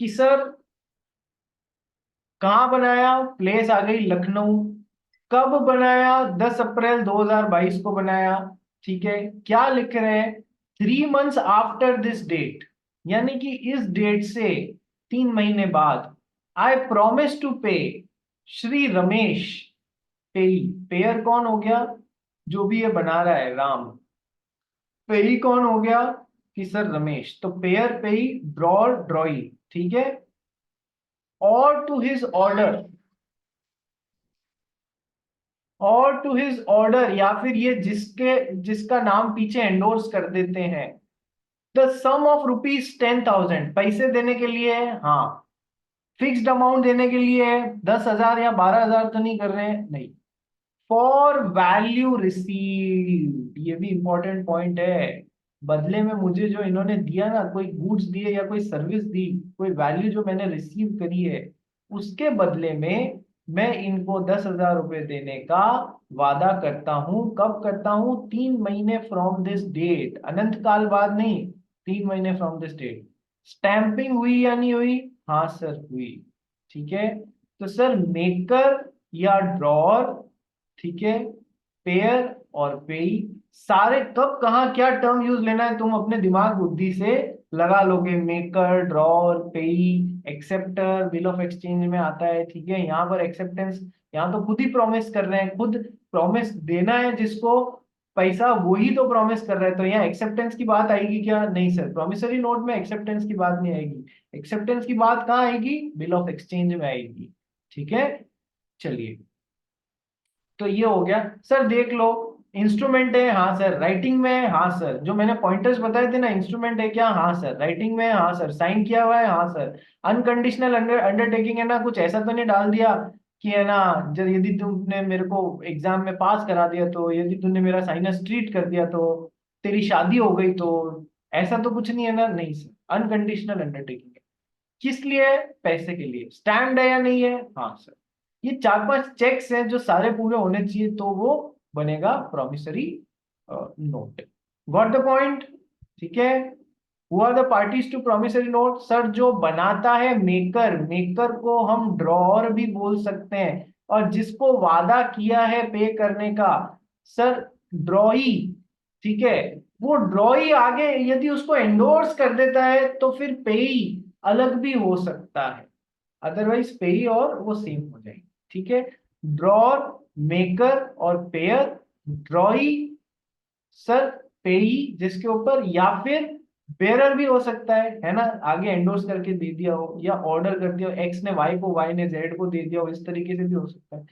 कि सर कहाँ बनाया, प्लेस आ गई लखनऊ। कब बनाया, 10 अप्रैल 2022 को बनाया। ठीक है, क्या लिख रहे हैं, 3 मंथ्स आफ्टर दिस डेट, यानी कि इस डेट से 3 महीने बाद। आई प्रोमिस टू पे श्री रमेश पेई। पेयर कौन हो गया, जो भी ये बना रहा है राम। पेई कौन हो गया कि सर रमेश, तो पेयर पेई ड्रॉर ड्रॉई। ठीक है, और टू हिज ऑर्डर, और टू हिज ऑर्डर, या फिर ये जिसका नाम पीछे एंडोर्स कर देते हैं। द सम ऑफ रुपीज 10,000, पैसे देने के लिए है, हाँ। फिक्स्ड अमाउंट देने के लिए है, 10,000 या 12,000 तो नहीं कर रहे हैं, नहीं। फॉर वैल्यू रिसीव, ये भी इंपॉर्टेंट पॉइंट है। बदले में मुझे जो इन्होंने दिया ना, कोई गुड्स दिए या कोई सर्विस दी, कोई वैल्यू जो मैंने रिसीव करी है, उसके बदले में मैं इनको 10,000 रुपए देने का वादा करता हूं। कब करता हूं, 3 महीने फ्रॉम दिस डेट, अनंत काल बाद नहीं, 3 महीने फ्रॉम दिस डेट। स्टैंपिंग हुई या नहीं हुई, हाँ सर हुई। ठीक है, तो सर मेकर या ड्रॉर, ठीक है, पेयर और पेई, सारे कब कहाँ क्या टर्म यूज लेना है तुम अपने दिमाग बुद्धि से लगा लोगे। मेकर, ड्रॉर, पेई, एक्सेप्टर बिल ऑफ एक्सचेंज में आता है। ठीक है, यहाँ पर एक्सेप्टेंस, यहाँ तो खुद ही प्रॉमिस कर रहे हैं, खुद प्रॉमिस देना है जिसको पैसा, वही तो प्रॉमिस कर रहे हैं। तो यहाँ एक्सेप्टेंस की बात आएगी क्या, नहीं सर, प्रॉमिसरी नोट में एक्सेप्टेंस की बात नहीं आएगी। एक्सेप्टेंस की बात कहाँ आएगी, बिल ऑफ एक्सचेंज में आएगी। ठीक है, चलिए, तो ये हो गया। सर देख लो, इंस्ट्रूमेंट है, हाँ सर। राइटिंग में है, हाँ सर। जो मैंने पॉइंटर्स बताए थे ना, इंस्ट्रूमेंट है क्या, हाँ सर। राइटिंग में है, हाँ सर। साइन किया हुआ है, हाँ सर। अनकंडीशनल अंडरटेकिंग है ना, कुछ ऐसा तो नहीं डाल दिया कि है ना, जब यदि तुमने मेरे को एग्जाम में पास करा दिया, तो यदि तुमने मेरा साइनस ट्रीट कर दिया तो तेरी शादी हो गई, तो ऐसा तो कुछ नहीं है ना, नहीं सर। अनकंडीशनल अंडरटेकिंग है। किस लिए, पैसे के लिए। स्टैंड है या नहीं है, हाँ सर। ये 4-5 चेक्स हैं जो सारे पूरे होने चाहिए, तो वो बनेगा promissory note. Got the point. ठीक है, who are the parties to promissory note, sir जो बनाता है मेकर, मेकर को हम ड्रॉर भी बोल सकते हैं, और जिसको वादा किया है पे करने का, सर ड्रॉई। ठीक है, वो ड्रॉई आगे यदि उसको एंडोर्स कर देता है तो फिर पेई अलग भी हो सकता है, अदरवाइज पेई और वो सेम हो जाएंगे। ठीक है, ड्रॉर, मेकर और पेयर। ड्रॉई सर, पेई जिसके ऊपर, या फिर बेरर भी हो सकता है ना, आगे एंडोर्स करके दे दिया हो, या ऑर्डर कर दिया हो, एक्स ने वाई को, वाई ने जेड को दे दिया हो, इस तरीके से भी हो सकता है।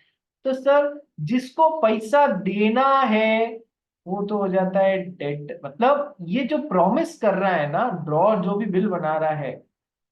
तो सर जिसको पैसा देना है वो तो हो जाता है डेट। मतलब ये जो प्रॉमिस कर रहा है ना, ड्रॉ जो भी बिल बना रहा है,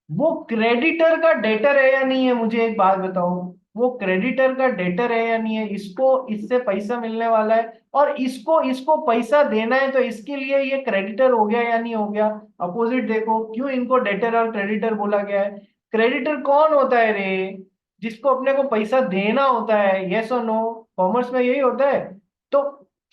वो क्रेडिटर का डेटर है या नहीं है, मुझे एक बात बताओ। वो क्रेडिटर का डेटर है या नहीं है, इसको इससे पैसा मिलने वाला है, और इसको इसको पैसा देना है, तो इसके लिए ये क्रेडिटर हो गया या नहीं हो गया। अपोजिट देखो, क्यों इनको डेटर और क्रेडिटर बोला गया है। क्रेडिटर कौन होता है रे, जिसको अपने को पैसा देना होता है, यस और नो, कॉमर्स में यही होता है। तो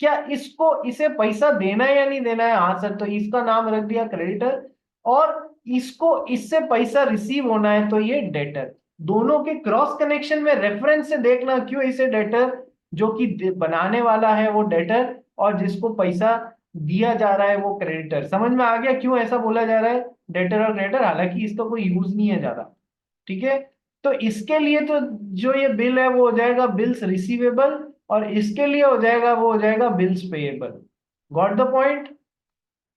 क्या इसको इसे पैसा देना है या नहीं देना है, हाँ सर, तो इसका नाम रख दिया क्रेडिटर। और इसको इससे पैसा रिसीव होना है, तो ये डेटर। दोनों के क्रॉस कनेक्शन में रेफरेंस से देखना, क्यों इसे डेटर, जो कि बनाने वाला है वो डेटर, और जिसको पैसा दिया जा रहा है वो क्रेडिटर। समझ में आ गया क्यों ऐसा बोला जा रहा है, डेटर और क्रेडिटर, हालांकि इसका कोई यूज नहीं है ज्यादा। ठीक है, तो इसके लिए तो जो ये बिल है वो हो जाएगा बिल्स रिसीवेबल, और इसके लिए हो जाएगा, वो हो जाएगा bills payable. Got the point,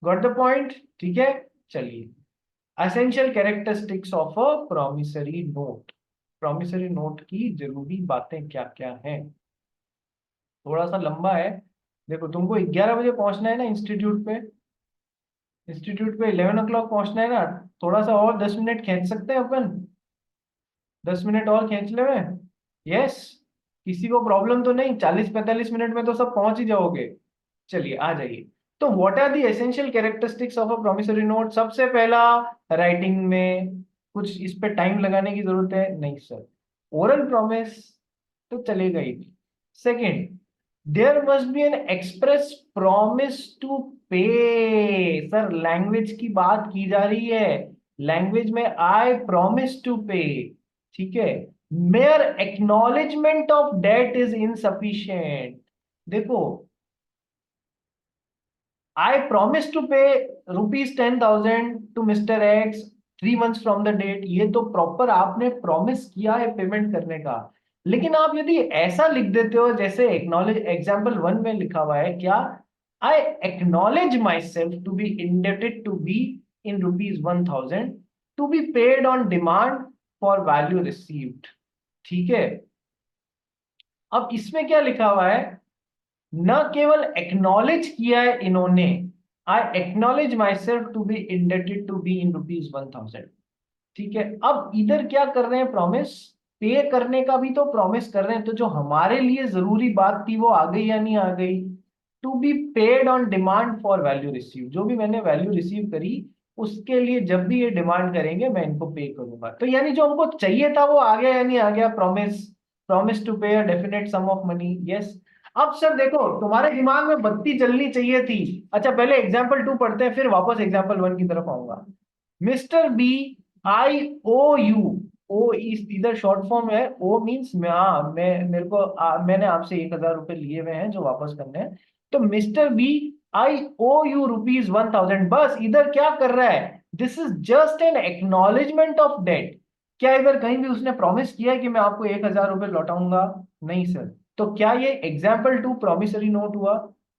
got the point. ठीक है, चलिए, essential characteristics of a promissory note. Promissory note की जरूरी बातें क्या क्या हैं, थोड़ा सा लंबा है। देखो, तुमको 11 बजे पहुंचना है ना इंस्टीट्यूट पे, इंस्टीट्यूट पे 11 o'clock पहुंचना है ना। थोड़ा सा और 10 मिनट खींच सकते हैं अपन, 10 मिनट और खींच ले में। यस, किसी को प्रॉब्लम तो नहीं, 40-45 मिनट में तो सब पहुंच ही जाओगे। चलिए आ जाइए। तो what are the essential characteristics of a promissory note. सबसे पहला, राइटिंग में कुछ इस पे टाइम लगाने की जरूरत है नहीं सर। ओरल प्रॉमिस तो चलेगा ही। Second, there must be an express promise to pay. Sir language की बात की जा रही है, लैंग्वेज में आई प्रॉमिस टू पे, ठीक है। Mere acknowledgement of debt is insufficient. देखो, I promise to pay ₹10,000 to mister X 3 months from the date, ये तो प्रॉपर आपने प्रॉमिस किया है पेमेंट करने का। लेकिन आप यदि ऐसा लिख देते हो जैसे एक्नॉलेज एग्जाम्पल 1 में लिखा हुआ है, क्या, I acknowledge myself to be indebted to be in ₹1,000 to be paid on demand for value received, ठीक है। अब इसमें क्या लिखा हुआ है, न केवल एक्नॉलेज किया है इन्होंने, I acknowledge myself to be indebted to be in ₹1,000, ठीक है। अब इधर क्या कर रहे हैं, प्रॉमिस पे करने का भी तो प्रॉमिस कर रहे हैं, तो जो हमारे लिए जरूरी बात थी वो आ गई या नहीं आ गई, to be paid on demand for value receive, जो भी मैंने वैल्यू रिसीव करी उसके लिए जब भी ये डिमांड करेंगे मैं इनको पे करूंगा। तो यानी जो हमको चाहिए था वो आ गया या नहीं आ गया, promise, promise to pay a definite sum of money, yes. अब सर देखो, तुम्हारे दिमाग में बत्ती जलनी चाहिए थी। अच्छा पहले एग्जाम्पल 2 पढ़ते हैं, फिर वापस एग्जाम्पल 1 की तरफ आऊंगा। Mister B, I O U, O इस इधर शॉर्ट फॉर्म है, ओ मीन्स मैं मेरे को मैंने आपसे ₹1,000 लिए हुए हैं जो वापस करने हैं। तो mister B, I O U ₹1,000, बस इधर क्या कर रहा है, this is just an acknowledgement of debt. क्या इधर कहीं भी उसने प्रॉमिस किया है कि मैं आपको ₹1,000 लौटाऊंगा, नहीं सर। तो क्या ये एग्जाम्पल 2 प्रॉमिसरी नोट हुआ,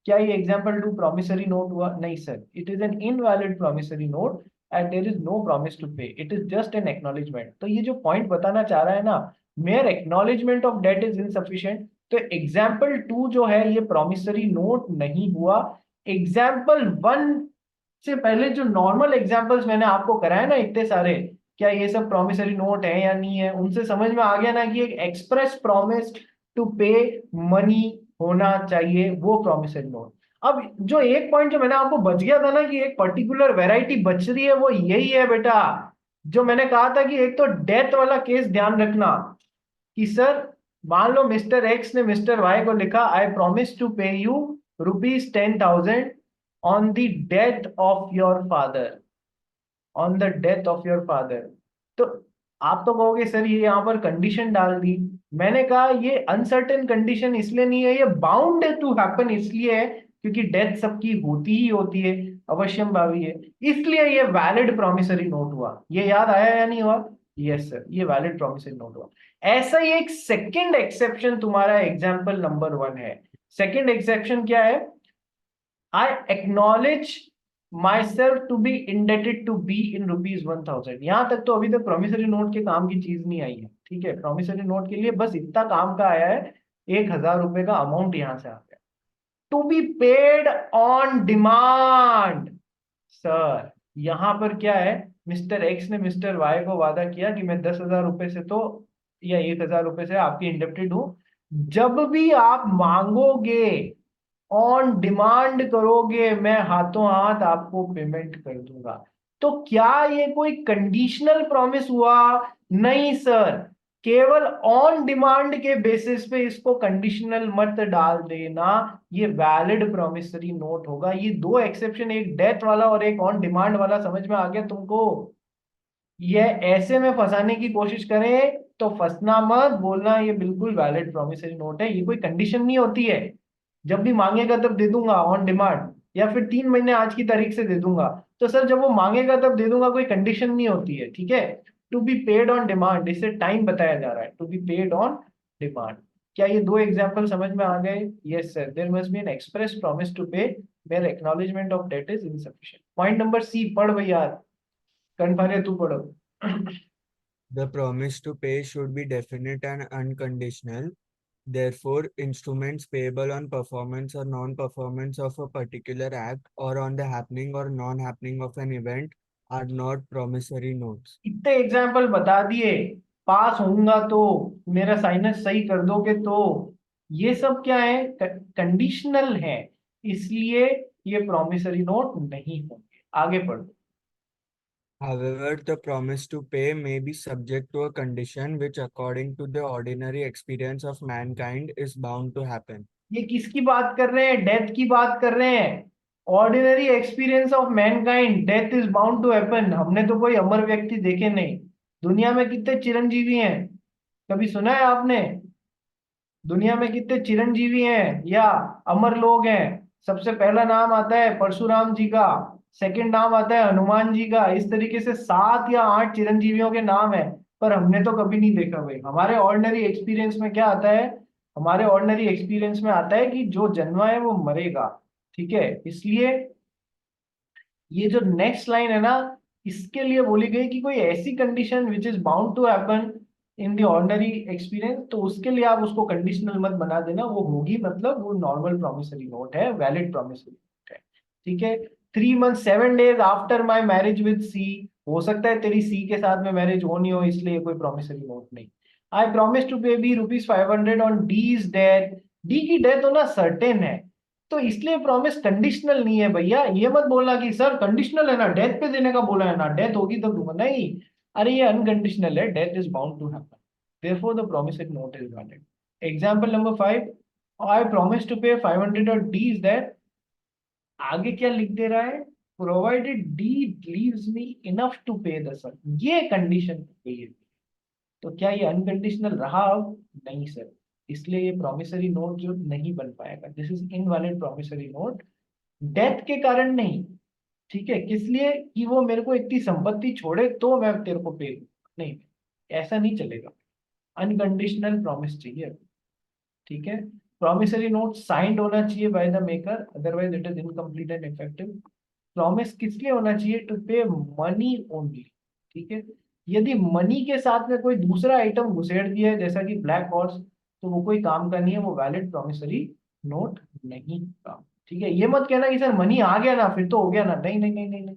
क्या ये एग्जाम्पल 2 प्रॉमिसरी नोट हुआ, नहीं sir, it is an invalid promissory note and there is no promise to pay, it is just an acknowledgement। तो ये जो पॉइंट बताना चाह रहा है ना, mere acknowledgement of debt is insufficient, तो एग्जाम्पल 2 जो है ये प्रॉमिसरी नोट नहीं हुआ। एग्जाम्पल 1 से पहले जो नॉर्मल एग्जाम्पल्स मैंने आपको कराए ना इतने सारे, क्या ये सब प्रॉमिसरी नोट है या नहीं है, उनसे समझ में आ गया ना कि एक एक्सप्रेस प्रॉमिस टू पे मनी होना चाहिए, वो प्रॉमिसरी नोट। अब जो एक पॉइंट जो मैंने आपको बच गया था ना कि एक पर्टिकुलर वैरायटी बच रही है, वो यही है बेटा, जो मैंने कहा था कि एक तो डेथ वाला केस ध्यान रखना, कि सर मान लो मिस्टर एक्स ने मिस्टर वाई को लिखा, आई प्रॉमिस टू पे you ₹10,000 on the death of your father, on the death of your father. तो आप तो कहोगे सर ये यहाँ पर कंडीशन डाल दी, मैंने कहा ये अनसर्टेन कंडीशन इसलिए नहीं है, ये बाउंड टू हैपन इसलिए है क्योंकि डेथ सबकी होती ही होती है, अवश्यम भावी है, इसलिए ये वैलिड प्रॉमिसरी नोट हुआ। ये याद आया या नहीं हुआ, यस सर, ये वैलिड प्रॉमिसरी नोट हुआ। ऐसा ही एक सेकंड एक्सेप्शन तुम्हारा एग्जाम्पल नंबर 1 है। सेकंड एक्सेप्शन क्या है, I acknowledge myself to be indebted to B in ₹1,000। यहां तक तो अभी तक प्रोमिसरी नोट के काम की चीज नहीं आई है, ठीक है। प्रोमिसरी नोट के लिए बस इतना काम का आया है, ₹1,000 का अमाउंट यहां से आ गया। To be paid on demand, sir यहां पर क्या है, मिस्टर एक्स ने मिस्टर वाई को वादा किया कि मैं ₹10,000 से तो या ₹1,000 से आपकी इंडेप्टेड हूं, जब भी आप मांगोगे ऑन डिमांड करोगे मैं हाथों हाथ आपको पेमेंट कर दूंगा। तो क्या ये कोई कंडीशनल प्रॉमिस हुआ, नहीं सर, केवल ऑन डिमांड के बेसिस पे इसको कंडीशनल मत डाल देना, ये वैलिड प्रॉमिसरी नोट होगा। ये दो एक्सेप्शन, एक डेथ वाला और एक ऑन डिमांड वाला, समझ में आ गया तुमको। ये ऐसे में फंसाने की कोशिश करें तो फंसना मत, बोलना ये बिल्कुल वैलिड प्रॉमिसरी नोट है, ये कोई कंडीशन नहीं होती है, जब भी मांगेगा तब दे दूंगा ऑन डिमांड, या फिर 3 महीने आज की तारीख से दे दूंगा। तो सर जब वो मांगेगा तब दे दूंगा, कोई कंडीशन नहीं होती है, ठीक है। To be paid on demand, इससे टाइम बताया जा रहा है, to be paid on demand. क्या ये दो एग्जाम्पल समझ में आ गए, yes sir, there must be an express promise to pay where acknowledgement of debt is insufficient. Point number C पढ़ भाई यार, कन्फर्म तू पढ़ो। The promise to pay should be definite and unconditional. Therefore, instruments payable on performance or non-performance of a particular act or on the happening or non-happening of an event are not promissory notes. इतने example बता दिए, पास होऊंगा तो, मेरा sinus सही कर दोगे तो, ये सब क्या है, कंडीशनल है, इसलिए ये प्रॉमिसरी नोट नहीं होंगे। आगे पढ़ो। However, the promise to pay may be subject to a condition which, according to the ordinary experience of mankind, is bound to happen. ये किसकी बात कर रहे हैं, डेथ की बात कर रहे हैं। Ordinary experience of mankind, death is bound to happen. हमने तो कोई अमर व्यक्ति देखे नहीं। दुनिया में कितने चिरंजीवी हैं, कभी सुना है आपने? दुनिया में कितने चिरंजीवी हैं या अमर लोग हैं? सबसे पहला नाम आता है परशुराम जी का, सेकंड नाम आता है हनुमान जी का। इस तरीके से 7 या 8 चिरंजीवियों के नाम है, पर हमने तो कभी नहीं देखा भाई। हमारे ऑर्डिनरी एक्सपीरियंस में क्या आता है? हमारे ऑर्डिनरी एक्सपीरियंस में आता है कि जो जन्मा है वो मरेगा। ठीक है, इसलिए ये जो नेक्स्ट लाइन है ना, इसके लिए बोली गई कि कोई ऐसी condition which is bound to happen in the ordinary experience, तो उसके लिए आप उसको कंडीशनल मत बना देना, वो होगी मतलब वो नॉर्मल प्रॉमिसरी नोट है, वैलिड प्रॉमिसरी नोट है। ठीक है, 3 months 7 days after my marriage with C, हो सकता है तेरी सी के साथ में मैरिज होनी हो, इसलिए कोई प्रॉमिसरी नोट नहीं। I promise to pay B ₹500 on D's death, D की डेथ होना सर्टेन है, तो इसलिए प्रॉमिस कंडीशनल नहीं है भैया। ये मत बोलना कि सर कंडीशनल है ना, डेथ पे देने का बोला है ना, डेथ होगी तब दूंगा, नहीं। अरे ये अनकंडीशनल है, death is bound to happen, therefore the promissory note is valid. Example number 5, I promise to pay 500 और डी इज दैट, आगे क्या लिख दे रहा है, provided D leaves me enough to pay the sir, ये कंडीशन गई है। तो क्या ये अनकंडीशनल रहा अब? नहीं सर, इसलिए ये प्रॉमिसरी नोट जो नहीं बन पाएगा, this is invalid promissory note. Death के कारण नहीं, ठीक है, किस लिए कि वो मेरे को इतनी संपत्ति छोड़े तो मैं तेरे को पे दूं। नहीं, ऐसा नहीं चलेगा, अनकंडीशनल प्रॉमिस चाहिए। ठीक है, प्रॉमिसरी नोट साइंड होना चाहिए by the maker, otherwise it is incomplete and effective. Promise किस लिए होना चाहिए? टू पे मनी ओनली। ठीक है, यदि मनी के साथ में कोई दूसरा आइटम घुसेड़ दिया है जैसा कि ब्लैक हॉर्स, तो वो कोई काम का नहीं है, वो वैलिड प्रॉमिसरी नोट नहीं होगा। ठीक है, ये मत कहना कि सर मनी आ गया ना फिर तो हो गया ना, नहीं नहीं नहीं नहीं नहीं,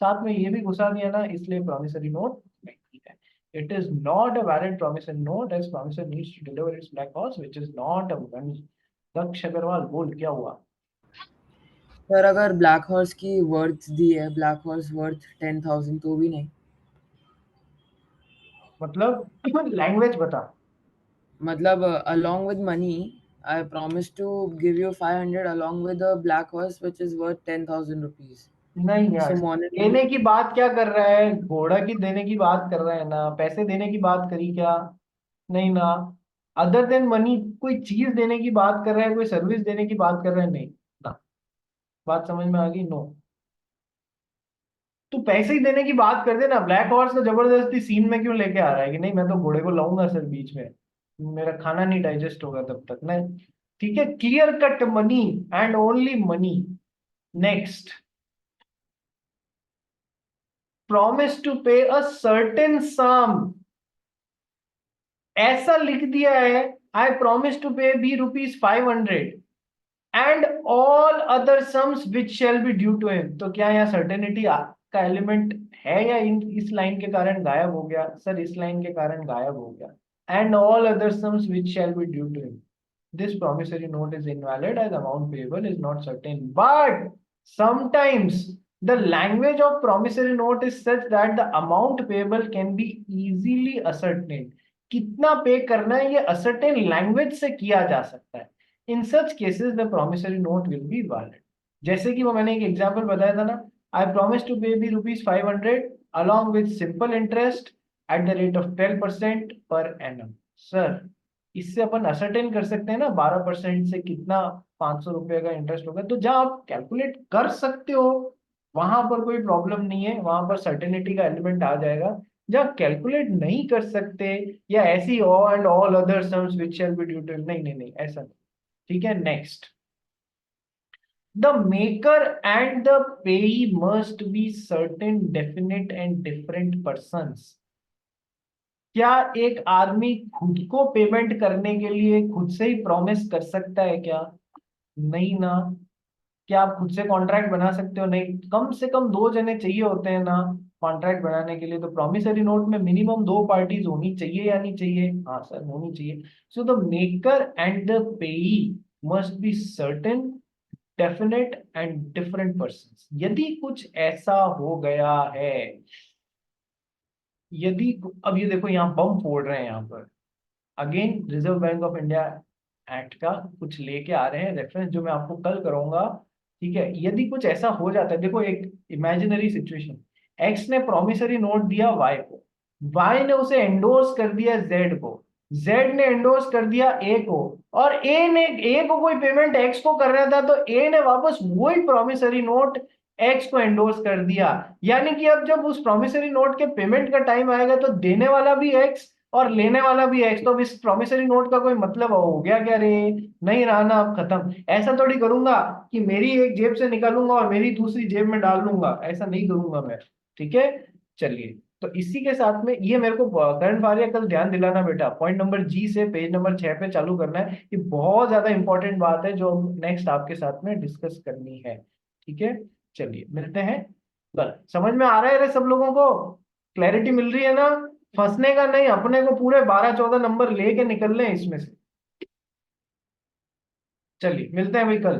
साथ में ये भी घुसा दिया ना, इसलिए प्रॉमिसरी नोट नहीं है। It is not a valid promissory note as promisor needs to deliver its black horse, which is not a money. दक्ष अग्रवाल बोल क्या हुआ? सर अगर ब्लैक हॉर्स की वर्थ दी है, ब्लैक हॉर्स वर्थ 10,000 तो भी नहीं? मतलब लैंग्वेज बता। मतलब along with money, I promise to give you 500 along with a black horse which is worth 10,000 rupees. नहीं यार, So monetary, देने की बात क्या कर रहा है? घोड़ा की देने की बात कर रहा है ना, पैसे देने की बात करी क्या? नहीं ना। अदर देन मनी कोई चीज देने की बात कर रहा है, कोई सर्विस देने की बात कर रहा है, नहीं ना। बात समझ में आ गई? नो। तू पैसे ही देने की बात कर दे ना, ब्लैक हॉर्स को जबरदस्ती सीन में क्यों लेके आ रहा है कि नहीं मैं तो घोड़े को लाऊंगा सर बीच में, मेरा खाना नहीं डाइजेस्ट होगा तब तक ना। ठीक है, clear cut money and only money. Next, promise to pay a certain sum, ऐसा लिख दिया है, I promise to pay B ₹500 and all other sums which shall be due to him, तो क्या यहाँ सर्टेनिटी का एलिमेंट है या इस लाइन के कारण गायब हो गया? सर इस लाइन के कारण गायब हो गया, and all other sums which shall be due to him, this promissory note is invalid as amount payable is not certain. But sometimes the language of promissory note is such that the amount payable can be easily ascertained. कितना पे करना है ये ascertain language से किया जा सकता है। In such cases the promissory note will be valid. जैसे कि वो मैंने एक एग्जांपल बताया था ना, I promise to pay me ₹500 along with simple interest at the rate of 12% per annum. Sir, इससे अपन असरटेन कर सकते हैं ना 12% से कितना 500 रुपए का इंटरेस्ट होगा, तो जहां आप कैलकुलेट कर सकते हो वहां पर कोई प्रॉब्लम नहीं है, वहां पर सर्टेनिटी का एलिमेंट आ जाएगा। जहां कैलकुलेट नहीं कर सकते या ऐसी all and all other sums which shall be due to, नहीं नहीं नहीं ऐसा नहीं। ठीक है, next, the maker and the payee must be certain definite and different persons. क्या एक आदमी खुद को पेमेंट करने के लिए खुद से ही प्रॉमिस कर सकता है क्या? नहीं ना। क्या आप खुद से कॉन्ट्रैक्ट बना सकते हो? नहीं, कम से कम 2 जने चाहिए होते हैं ना कॉन्ट्रैक्ट बनाने के लिए, तो प्रॉमिसरी नोट में मिनिमम 2 पार्टीज होनी चाहिए या नहीं चाहिए? हाँ सर होनी चाहिए। So the maker and the payee must be certain definite and different person. यदि कुछ ऐसा हो गया है, यदि अब ये देखो यहाँ बम फोड़ रहे हैं यहाँ पर, again reserve bank of India act का कुछ लेके आ रहे हैं रेफरेंस, जो मैं आपको कल करूंगा। ठीक है, यदि कुछ ऐसा हो जाता है, देखो एक इमेजिनरी सिचुएशन, एक्स ने प्रोमिसरी नोट दिया वाई को, वाई ने उसे एंडोर्स कर दिया जेड को, जेड ने एंडोर्स कर दिया ए को, और ए को कोई पेमेंट एक्स को कर रहा था, तो ए ने वापस वही प्रोमिसरी नोट एक्स को एंडोर्स कर दिया। यानी कि अब जब उस प्रोमिसरी नोट के पेमेंट का टाइम आएगा तो देने वाला भी एक्स और लेने वाला भी एक्स, तो अब इस प्रोमिसरी नोट का कोई मतलब हो गया क्या रे? नहीं रहा ना, अब खत्म। ऐसा थोड़ी करूंगा कि मेरी एक जेब से निकालूंगा और मेरी दूसरी जेब में डाल लूंगा, ऐसा नहीं करूंगा मैं। ठीक है, चलिए, तो इसी के साथ में ये मेरे को करंट वारिया कल ध्यान दिलाना बेटा, पॉइंट नंबर जी से पेज नंबर 6 पे चालू करना है, ये बहुत ज्यादा इंपॉर्टेंट बात है जो नेक्स्ट आपके साथ में डिस्कस करनी है। ठीक है, चलिए मिलते हैं कल। समझ में आ रहा है रे सब लोगों को? क्लैरिटी मिल रही है ना? फंसने का नहीं, अपने को पूरे 12-14 नंबर लेके निकलने हैं इसमें से। चलिए मिलते हैं भाई कल।